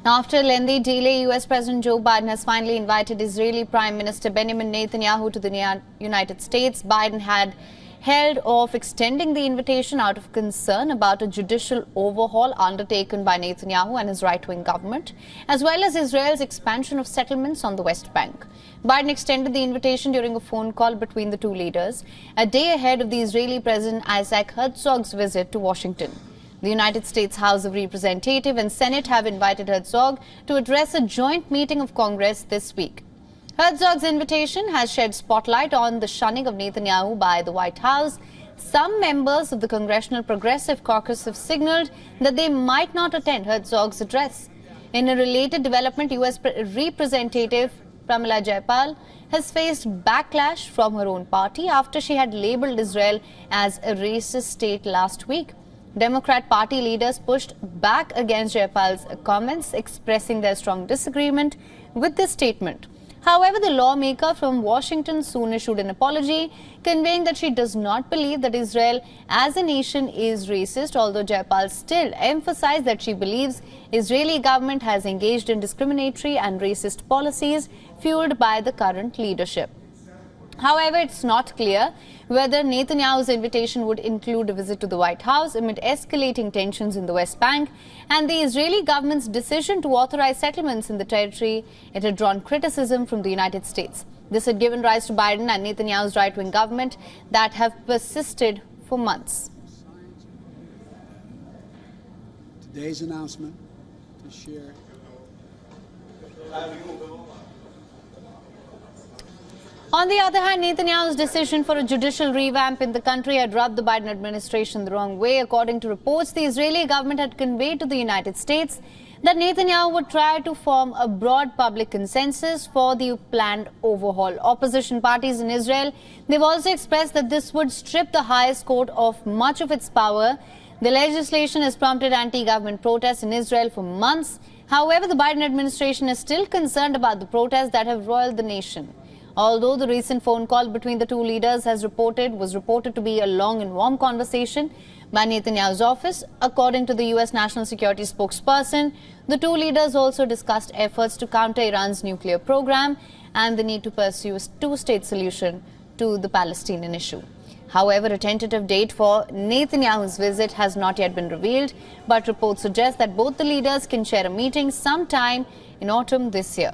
After a lengthy delay, US President Joe Biden has finally invited Israeli Prime Minister Benjamin Netanyahu to the United States. Biden had held off extending the invitation out of concern about a judicial overhaul undertaken by Netanyahu and his right-wing government, as well as Israel's expansion of settlements on the West Bank. Biden extended the invitation during a phone call between the two leaders, a day ahead of the Israeli President Isaac Herzog's visit to Washington. The United States House of Representatives and Senate have invited Herzog to address a joint meeting of Congress this week. Herzog's invitation has shed spotlight on the shunning of Netanyahu by the White House. Some members of the Congressional Progressive Caucus have signaled that they might not attend Herzog's address. In a related development, U.S. Representative Pramila Jayapal has faced backlash from her own party after she had labeled Israel as a racist state last week. Democrat Party leaders pushed back against Jayapal's comments, expressing their strong disagreement with this statement. However, the lawmaker from Washington soon issued an apology, conveying that she does not believe that Israel as a nation is racist, although Jayapal still emphasized that she believes Israeli government has engaged in discriminatory and racist policies fueled by the current leadership. However, it's not clear whether Netanyahu's invitation would include a visit to the White House amid escalating tensions in the West Bank and the Israeli government's decision to authorize settlements in the territory. It had drawn criticism from the United States. This had given rise to Biden and Netanyahu's right-wing government that have persisted for months. Today's announcement to share. On the other hand, Netanyahu's decision for a judicial revamp in the country had rubbed the Biden administration the wrong way. According to reports, the Israeli government had conveyed to the United States that Netanyahu would try to form a broad public consensus for the planned overhaul. Opposition parties in Israel, they've also expressed that this would strip the highest court of much of its power. The legislation has prompted anti-government protests in Israel for months. However, the Biden administration is still concerned about the protests that have roiled the nation. Although the recent phone call between the two leaders was reported to be a long and warm conversation by Netanyahu's office, according to the U.S. National Security spokesperson, the two leaders also discussed efforts to counter Iran's nuclear program and the need to pursue a two-state solution to the Palestinian issue. However, a tentative date for Netanyahu's visit has not yet been revealed, but reports suggest that both the leaders can share a meeting sometime in autumn this year.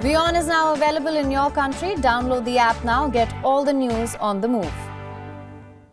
WION is now available in your country. Download the app now. Get all the news on the move.